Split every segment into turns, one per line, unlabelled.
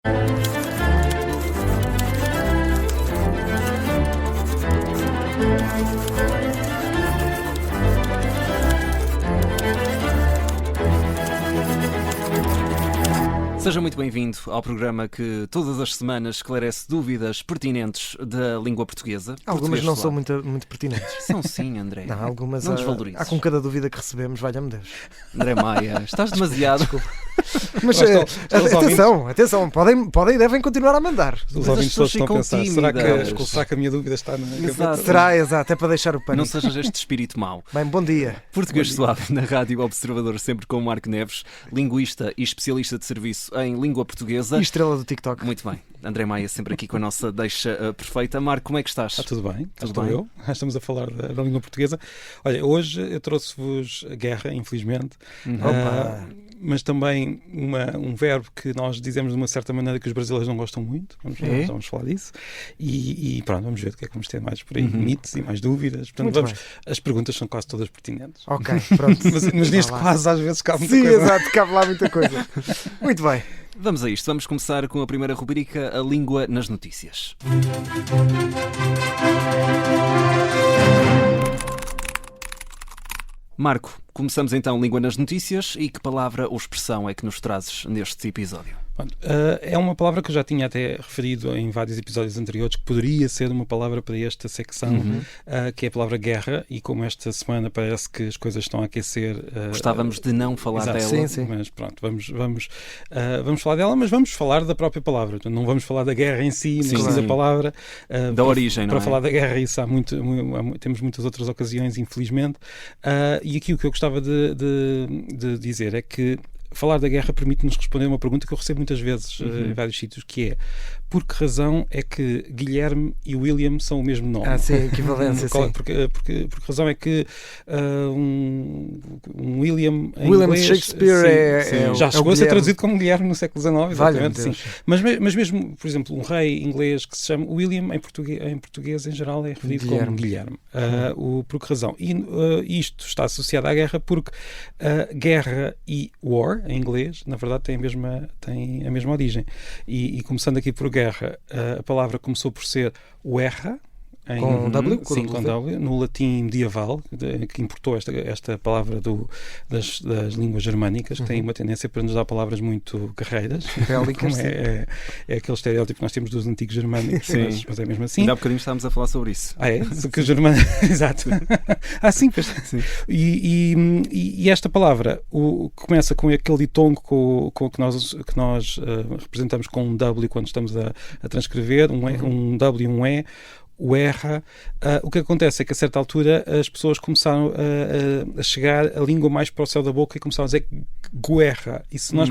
Seja muito bem-vindo ao programa que todas as semanas esclarece dúvidas pertinentes da língua portuguesa.
Algumas não são muito pertinentes.
São sim, André.
Não, algumas
não desvalorizes.
Há com cada dúvida que recebemos, valha-me Deus.
André Maia, estás demasiado...
Desculpa. Mas atenção, podem e devem continuar a mandar.
Os ouvintes todos estão a pensar, será que a minha dúvida está na
Exato.
Será, exato, é para deixar o pânico.
Não sejas este espírito mau.
Bem, bom dia.
Português Suave, na Rádio Observador, sempre com o Marco Neves, linguista e especialista de serviço em língua portuguesa.
E estrela do TikTok.
Muito bem. André Maia sempre aqui com a nossa deixa perfeita. Marco, como é que estás?
Está tudo bem,
Tudo bem?
Estamos a falar da língua portuguesa. Olha, hoje eu trouxe-vos guerra, infelizmente. Mas também um verbo que nós dizemos de uma certa maneira que os brasileiros não gostam muito. Vamos falar disso. E pronto, vamos ver o que é que vamos ter mais por aí. Mitos e mais dúvidas. Portanto, as perguntas são quase todas pertinentes.
Ok, pronto.
mas neste quase às vezes cabe muita
coisa.
Sim,
exato, cabe lá muita coisa. Muito bem.
Vamos a isto. Vamos começar com a primeira rubrica, a língua nas notícias. Marco, começamos então língua nas notícias e que palavra ou expressão é que nos trazes neste episódio?
É uma palavra que eu já tinha até referido em vários episódios anteriores, que poderia ser uma palavra para esta secção, que é a palavra guerra, e como esta semana parece que as coisas estão a aquecer...
Gostávamos de não falar dela.
Sim.
Mas pronto, vamos falar dela, mas vamos falar da própria palavra. Portanto, não vamos falar da guerra em si, mas sim da palavra.
Da origem, não é?
Para falar da guerra, isso temos muitas outras ocasiões, infelizmente. E aqui o que eu gostava de dizer é que falar da guerra permite-nos responder uma pergunta que eu recebo muitas vezes em vários sítios, que é: por que razão é que Guilherme e William são o mesmo nome?
Sim, equivalência, sim.
Por que razão é que um William em
William
inglês,
Shakespeare
já chegou a ser traduzido como Guilherme no século XIX, exatamente, sim. Mas mesmo, por exemplo, um rei inglês que se chama William, em português em geral é referido como Guilherme. Por que razão? E isto está associado à guerra porque guerra e war, em inglês, na verdade têm a mesma origem. E começando aqui por guerra, a palavra começou por ser guerra,
com W?
Sim, com W, no latim medieval, que importou esta palavra das línguas germânicas, que tem uma tendência para nos dar palavras muito guerreiras.
Bélicas,
é aquele estereótipo que nós temos dos antigos germânicos, mas é mesmo assim.
Ainda há bocadinho estávamos a falar sobre isso.
É? Que os germânicos... Exato. Sim, pois. Sim. E esta palavra começa com aquele ditongo que nós representamos com um W quando estamos a transcrever, um W e um E. O erra, o que acontece é que a certa altura as pessoas começaram a chegar a língua mais para o céu da boca e começaram a dizer guerra. E se nós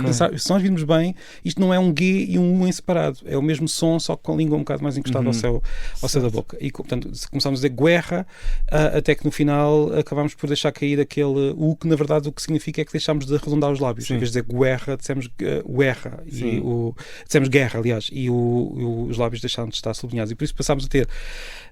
virmos bem, isto não é um G e um U em separado, é o mesmo som, só que com a língua um bocado mais encostada ao céu da boca. E portanto começámos a dizer guerra, até que no final acabámos por deixar cair aquele U, que na verdade o que significa é que deixámos de arredondar os lábios. Em vez de dizer guerra, dissemos guerra, dissemos guerra, aliás, e os lábios deixaram de estar sublinhados. E por isso passámos a ter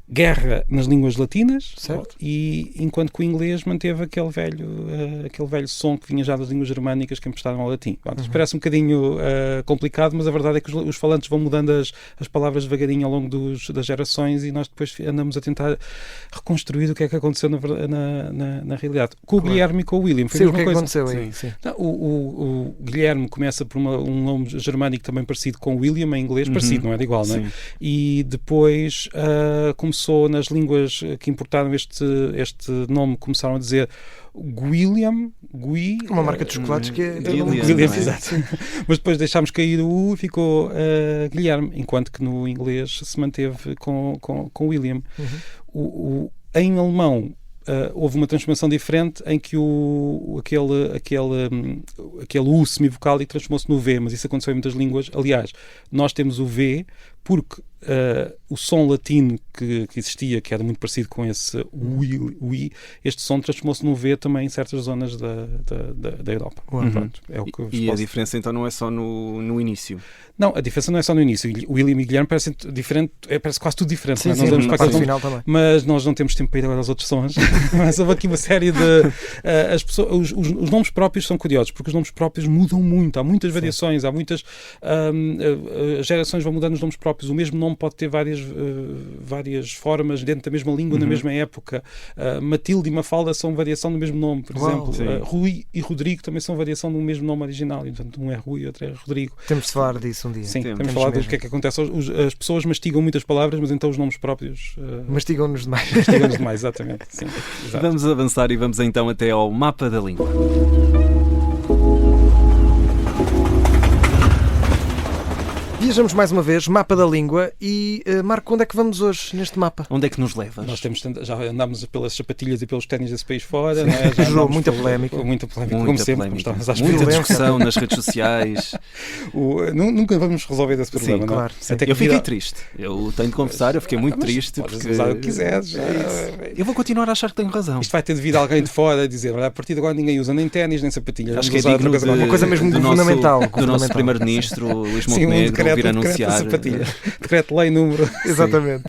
guerra nas línguas latinas,
certo.
E enquanto que o inglês manteve aquele velho som que vinha já das línguas germânicas que emprestaram ao latim. Isto parece um bocadinho complicado, mas a verdade é que os falantes vão mudando as palavras devagarinho ao longo das gerações e nós depois andamos a tentar reconstruir o que é que aconteceu na realidade. Com o Guilherme e com o William foi a mesma coisa.
Aconteceu aí? Sim.
Então, o Guilherme começa por um nome germânico também parecido com o William em inglês, parecido, não era igual, não é? E depois começou nas línguas que importaram este nome, começaram a dizer Guilliam,
uma marca de chocolates que é
Guilliam, exato. Mas depois deixámos cair o U e ficou Guilherme, enquanto que no inglês se manteve com William. Em alemão houve uma transformação diferente em que aquele U semivocálico transformou-se no V, mas isso aconteceu em muitas línguas. Aliás, nós temos o V porque o som latino que existia, que era muito parecido com esse ui, este som transformou-se num V também em certas zonas da Europa. Pronto, é o que
e a diferença então não é só no início?
Não, a diferença não é só no início. William e Guilherme parecem diferente, parece quase tudo diferente.
Sim,
nós
sim, para o final também.
Mas nós não temos tempo para ir agora aos outros sons. Mas houve aqui uma série de... as pessoas, os nomes próprios são curiosos, porque os nomes próprios mudam muito. Há muitas variações, há muitas... as gerações vão mudando os nomes próprios. O mesmo nome pode ter várias formas dentro da mesma língua, na mesma época. Matilde e Mafalda são variação do mesmo nome, por exemplo. Rui e Rodrigo também são variação do mesmo nome original. E, portanto, um é Rui e outro é Rodrigo.
Temos de falar disso um dia.
Sim, temos de falar do que é que acontece. As pessoas mastigam muitas palavras, mas então os nomes próprios...
mastigam-nos demais.
Mastigam-nos demais, exatamente. Sim, exato.
Vamos avançar e vamos então até ao mapa da língua.
Viajamos mais uma vez, mapa da língua, e Marco, onde é que vamos hoje neste mapa?
Onde é que nos levas?
Nós já andámos pelas sapatilhas e pelos ténis desse país fora, não é?
Já muita polémica.
Muita polémica, como sempre.
Muita discussão nas redes sociais.
Nunca vamos resolver esse problema,
sim,
não é?
Claro, sim.
Eu fiquei triste. Eu tenho de confessar, eu fiquei muito triste.
Podes
porque...
usar o que quiseres.
Eu vou continuar a achar que tenho razão.
Isto vai ter de vir alguém de fora a dizer, olha, a partir de agora ninguém usa nem ténis nem sapatilhas.
Acho que é digno
uma coisa mesmo governamental.
Do nosso primeiro-ministro, Luís Montenegro, vir anunciar.
Decreto-lei número.
Exatamente.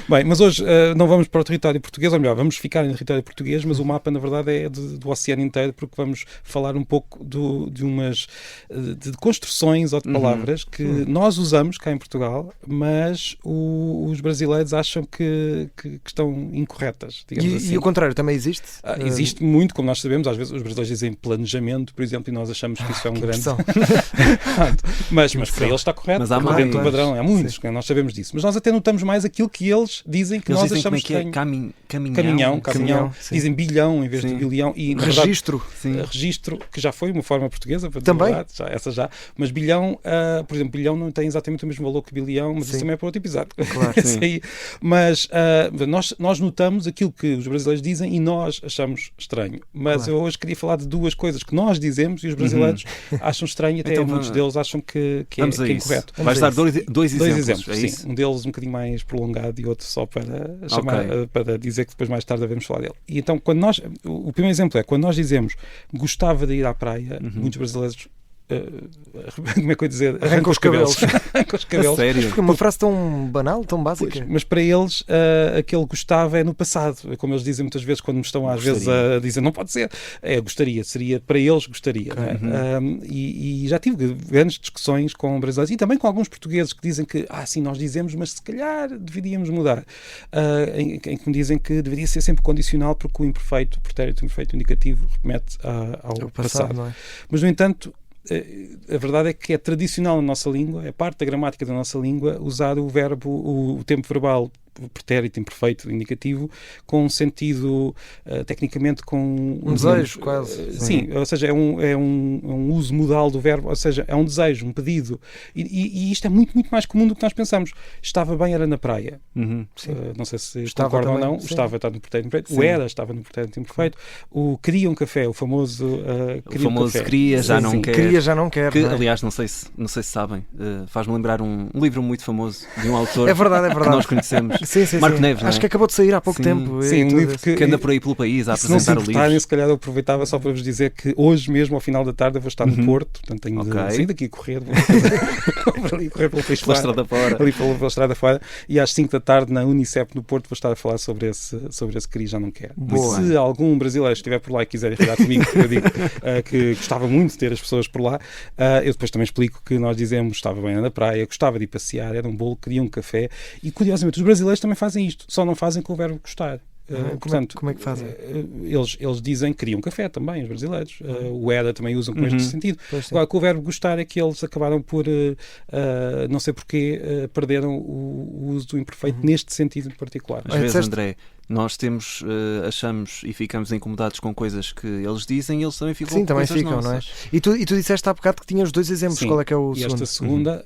Bem, mas hoje não vamos para o território português, ou melhor, vamos ficar em território português, mas o mapa, na verdade, é do oceano inteiro, porque vamos falar um pouco de construções ou de palavras que nós usamos cá em Portugal, mas os brasileiros acham que estão incorretas, digamos assim.
E o contrário também existe?
Existe muito, como nós sabemos, às vezes os brasileiros dizem planejamento, por exemplo, e nós achamos que isso é um grande... mas para eles está correto. Mas
há
dentro do padrão, há muitos, nós sabemos disso. Mas nós até notamos mais aquilo que eles dizem que nós achamos estranho.
Caminhão.
Dizem bilhão em vez de bilhão. E,
registro.
Registro, que já foi uma forma portuguesa, para
também.
Essa. Mas bilhão, por exemplo, bilhão não tem exatamente o mesmo valor que bilhão, mas isso também é para outro episódio.
Claro,
aí. Mas nós notamos aquilo que os brasileiros dizem e nós achamos estranho. Mas eu hoje queria falar de duas coisas que nós dizemos e os brasileiros acham estranho, e até então, muitos deles acham que é incorreto.
Vais dar dois exemplos. É
sim. Um deles um bocadinho mais prolongado e outro só para chamar, para dizer que depois mais tarde devemos falar dele. E então, o primeiro exemplo é quando nós dizemos gostava de ir à praia, muitos brasileiros como é que eu ia dizer?
Arranca os cabelos.
Arranca os cabelos.
Sério?
Porque é uma frase tão banal, tão básica.
Pois, mas para eles, aquele gostava é no passado. Como eles dizem muitas vezes quando me estão às vezes a dizer não pode ser. Gostaria. Seria para eles gostaria. Não é? E já tive grandes discussões com brasileiros e também com alguns portugueses que dizem que sim, nós dizemos, mas se calhar deveríamos mudar. Em que me dizem que deveria ser sempre condicional porque o imperfeito, o pretérito imperfeito indicativo remete ao passado. Não é? Mas, no entanto, a verdade é que é tradicional na nossa língua, é parte da gramática da nossa língua usar o verbo, o tempo verbal pretérito imperfeito indicativo com um sentido tecnicamente com
um desejo quase.
Sim, ou seja, é um uso modal do verbo, ou seja, é um desejo, um pedido, e isto é muito, muito mais comum do que nós pensamos. Estava bem, era na praia. Não sei se concordam ou não.
Sim.
Estava no pretérito imperfeito. O era estava no pretérito imperfeito. O queria um café, o famoso
queria, já não quer.
Queria, já não quer.
Que, aliás, não sei se sabem, faz-me lembrar um livro muito famoso de um autor que nós conhecemos. Marco Neves,
acho que acabou de sair há pouco tempo.
Sim, um livro que
anda por aí pelo país a apresentar o livro.
Se calhar eu aproveitava só para vos dizer que hoje mesmo, ao final da tarde, eu vou estar no Porto, portanto tenho de sair daqui a correr, vou ali correr pelo país fora, ali pela estrada fora, e às 5 da tarde na Unicep no Porto vou estar a falar sobre esse queria já não quer. Se algum brasileiro estiver por lá e quiser falar comigo, eu digo que gostava muito de ter as pessoas por lá, eu depois também explico que nós dizemos estava bem na praia, gostava de ir passear, era um bolo, queria um café, e curiosamente os brasileiros também fazem isto, só não fazem com o verbo gostar.
Portanto, como é que fazem?
Eles dizem que queriam café também, os brasileiros. O era também usam com este sentido. Agora, com o verbo gostar é que eles acabaram por, não sei porquê, perderam o uso do imperfeito neste sentido em particular.
Às vezes, André, nós achamos e ficamos incomodados com coisas que eles dizem e eles também ficam com coisas nossas.
Não é? E tu disseste há bocado que tinhas dois exemplos.
Sim,
qual é que é o segundo?
Esta segunda,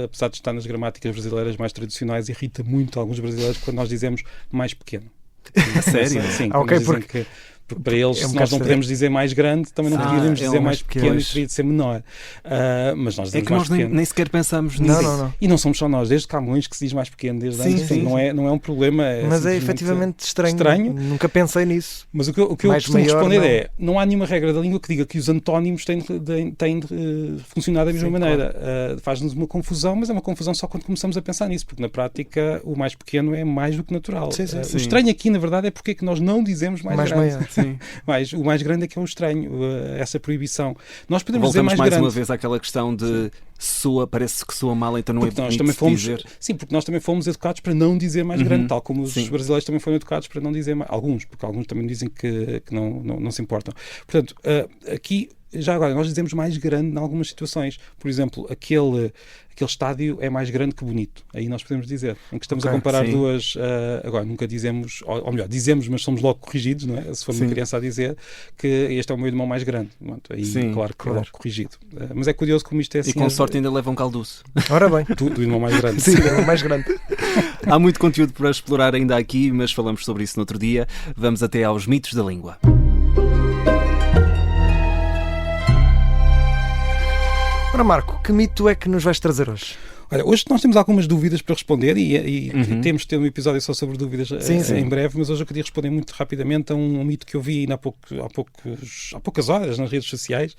apesar de estar nas gramáticas brasileiras mais tradicionais, irrita muito alguns brasileiros quando nós dizemos mais pequeno.
Sério?
Sim,
okay, porque
Porque para eles,
É um
se nós
bocado
não podemos dizer mais grande, também não poderíamos
é
dizer
um
mais
mais
pequeno
pequeno.
e teria de ser menor. Mas nós
É
dizemos
que
mais
nós
pequeno.
nem sequer pensamos
Não,
nisso.
não.
E não somos só nós, desde Camões que se diz mais pequeno, desde
Sim,
antes,
sim.
não é um problema.
Mas é
simplesmente
efetivamente estranho.
estranho.
Nunca pensei nisso.
Mas o que eu
Mais
costumo
maior,
responder
não.
é: não há nenhuma regra da língua que diga que os antónimos têm de funcionar da mesma
Sim,
maneira. Faz-nos uma confusão, mas é uma confusão só quando começamos a pensar nisso, porque na prática o mais pequeno é mais do que natural.
Sim, sim,
O estranho aqui, na verdade, é porque é que nós não dizemos mais grande.
maior.
Sim.
O mais grande é que é o estranho, essa proibição. Nós podemos dizer
Voltamos
mais
mais uma
grande.
vez àquela questão de parece que soa mal, então não
Porque
é
nós
bonito
também
dizer.
porque nós também fomos educados para não dizer mais grande, tal como os
Sim.
brasileiros também foram educados para não dizer mais. Alguns, porque alguns também dizem que não se importam. Portanto, aqui, já agora, nós dizemos mais grande em algumas situações. Por exemplo, aquele estádio é mais grande que bonito. Aí nós podemos dizer. Em que estamos a comparar
sim.
duas... agora, nunca dizemos... Ou melhor, dizemos, mas somos logo corrigidos, não é? Se for uma criança a dizer que este é o meu irmão mais grande. Pronto, aí,
Sim,
claro que é logo corrigido. Mas é curioso como isto é assim...
E com sorte ainda leva um calduço.
Ora bem.
do irmão mais grande.
Sim, é o mais grande.
Há muito conteúdo para explorar ainda aqui, mas falamos sobre isso no outro dia. Vamos até aos mitos da língua.
Ora, Marco, que mito é que nos vais trazer hoje?
Olha, hoje nós temos algumas dúvidas para responder e temos de ter um episódio só sobre dúvidas em breve, mas hoje eu queria responder muito rapidamente a um mito que eu vi há poucas horas nas redes sociais,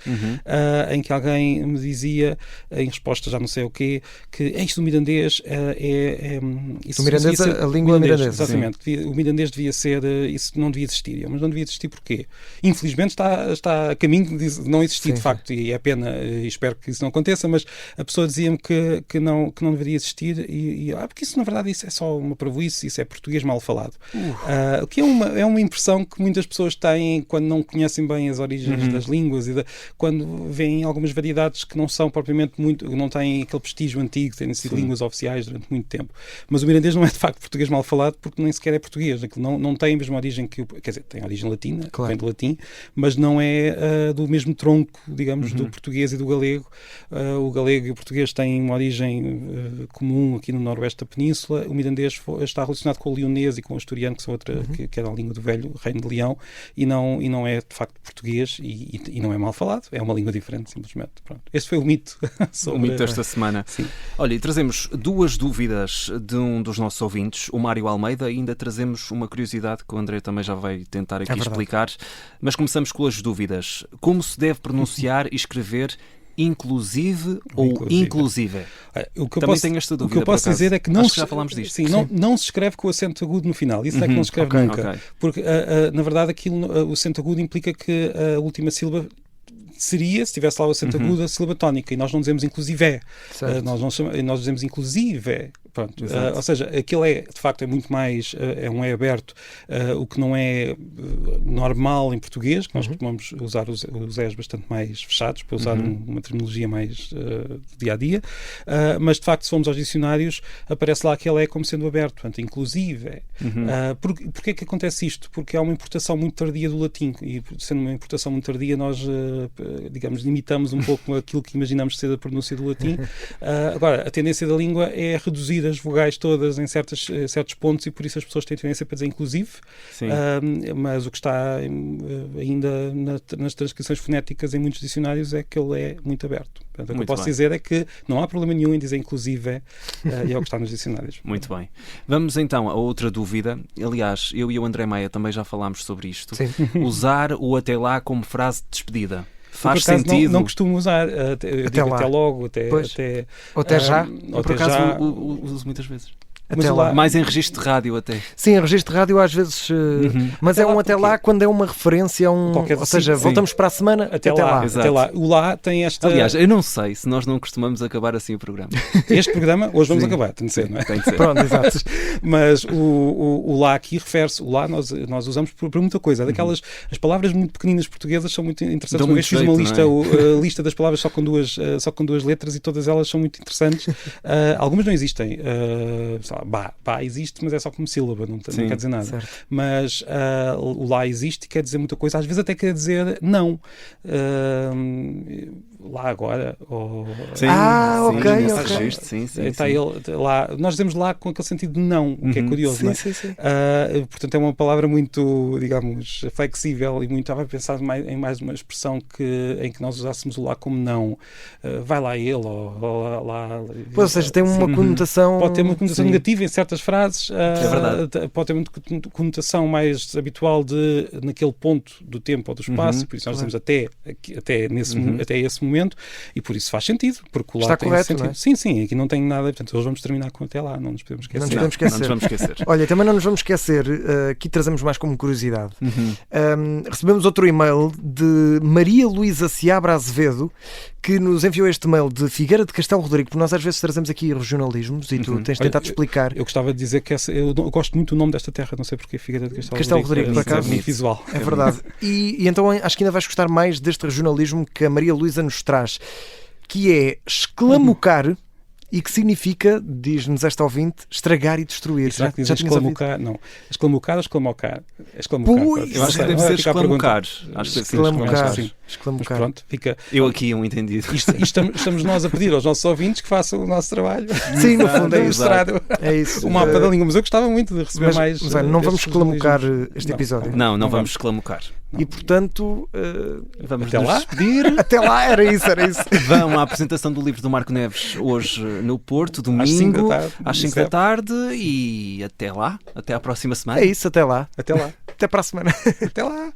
em que alguém me dizia, em resposta já não sei o quê, que isto do mirandês
O mirandês, a língua mirandesa.
Exatamente. O mirandês devia ser... Isso não devia existir. Mas não devia existir porquê? Infelizmente está a caminho de não existir, de facto, e é pena, e espero que isso não aconteça, mas a pessoa dizia-me que não deveria existir porque isso na verdade isso é só uma parvoíce, isso é português mal falado. O que é uma impressão que muitas pessoas têm quando não conhecem bem as origens das línguas e quando veem algumas variedades que não são propriamente muito, não têm aquele prestígio antigo, têm sido línguas oficiais durante muito tempo. Mas o mirandês não é de facto português mal falado porque nem sequer é português. Aquilo não tem a mesma origem quer dizer, tem origem latina, vem do latim, mas não é do mesmo tronco, digamos, do português e do galego. O galego e o português têm uma origem comum aqui no noroeste da península. O mirandês está relacionado com o leonês e com o asturiano, que são que era a língua do velho Reino de Leão, e não é de facto português e não é mal falado, é uma língua diferente, simplesmente. Pronto. Esse foi o mito.
O mito desta semana.
Sim.
Olha, e trazemos duas dúvidas de um dos nossos ouvintes, o Mário Almeida, e ainda trazemos uma curiosidade que o André também já vai tentar aqui explicar, mas começamos com as dúvidas. Como se deve pronunciar e escrever inclusive ou inclusive? Também tenho esta dúvida.
O que eu posso dizer é que não
já falámos disto.
Sim, não se escreve com o acento agudo no final. Isso é que não se escreve nunca. Okay. Porque, na verdade, o acento agudo implica que a última sílaba seria, se tivesse lá o acento agudo, a sílaba tónica, e nós não dizemos inclusive. Nós dizemos inclusive. Pronto. Ou seja, aquilo de facto é muito mais, é um aberto, o que não é normal em português, que nós costumamos usar os és bastante mais fechados, para usar uma terminologia mais dia-a-dia, mas de facto se formos aos dicionários, aparece lá que ele é como sendo aberto, portanto, inclusive. Porquê que acontece isto? Porque há uma importação muito tardia do latim, e sendo uma importação muito tardia, nós, digamos, limitamos um pouco aquilo que imaginamos ser a pronúncia do latim. Agora, a tendência da língua é reduzir as vogais todas em certos pontos, e por isso as pessoas têm tendência para dizer inclusive, mas o que está ainda nas transcrições fonéticas em muitos dicionários é que ele é muito aberto. Portanto, o que eu posso dizer é que não há problema nenhum em dizer inclusive, e é o que está nos dicionários.
Muito bem. Vamos então a outra dúvida. Aliás, eu e o André Maia também já falámos sobre isto. Usar o até lá como frase de despedida. Faz sentido.
Não costumo usar. Eu digo até logo,
ou até já.
Ou por acaso uso muitas vezes.
Até lá.
Mais em registro de rádio até.
Sim, em registro de rádio às vezes, mas até até lá quando é uma referência a ou seja, voltamos para a semana, até lá.
Até lá. O lá tem esta...
Aliás, eu não sei se nós não costumamos acabar assim o programa.
Este programa, hoje vamos acabar, tem de ser, não é?
Tem de ser.
Pronto, exato.
Mas o lá aqui refere-se, o lá nós usamos para muita coisa. Daquelas, as palavras muito pequeninas portuguesas são muito interessantes. Uma vez fiz uma lista, a lista das palavras só com duas letras, e todas elas são muito interessantes. Algumas não existem. Bá existe, mas é só como sílaba, não quer dizer nada.
Certo.
Mas o lá existe e quer dizer muita coisa, às vezes até quer dizer não. lá agora, ou...
ok.
Sim.
Está ele lá, nós dizemos lá com aquele sentido de não, o que é curioso, não é?
Sim.
Portanto, é uma palavra muito, digamos, flexível e muito, estava a pensar em mais uma expressão em que nós usássemos o lá como não. Vai lá ele, ou lá...
Ou seja, tem uma conotação...
Pode ter uma conotação negativa em certas frases,
é verdade.
pode ter uma conotação mais habitual de naquele ponto do tempo ou do espaço, por isso nós dizemos até esse momento, e por isso faz sentido, porque o lá
está
tem
correto,
sentido.
Não é?
Sim, aqui não tem nada, portanto, hoje vamos terminar com até lá, não nos podemos esquecer.
Não nos vamos esquecer. Olha, também não nos vamos esquecer, aqui trazemos mais como curiosidade. Recebemos outro e-mail de Maria Luísa Seabra Azevedo, que nos enviou este e-mail de Figueira de Castelo Rodrigo, porque nós às vezes trazemos aqui regionalismos e tu tens tentado explicar.
Eu gostava de dizer que eu gosto muito do nome desta terra, não sei porque Figueira de Castelo
Rodrigo, por acaso.
É muito visual.
É verdade. E então acho que ainda vais gostar mais deste regionalismo que a Maria Luísa nos traz, que é esclamucar, e que significa, diz-nos esta ouvinte, estragar e destruir.
Já esclamucar? Não. Esclamucar ou esclamocar?
Eu acho que deve ser esclamucar.
Acho que deve ser esclamucar.
Mas pronto, fica...
Eu aqui um entendido.
Estamos nós a pedir aos nossos ouvintes que façam o nosso trabalho.
Sim, no fundo
é isso. O mapa da língua, mas eu gostava muito de receber mais...
Mas não vamos esclamucar este episódio.
Não vamos esclamucar.
E portanto,
vamos
até lá?
Despedir. Até lá, era isso.
Vão à apresentação do livro do Marco Neves hoje no Porto, domingo, às 5 da tarde, e até lá, até à próxima semana.
É isso, até lá.
Até lá.
Até para a semana.
Até lá.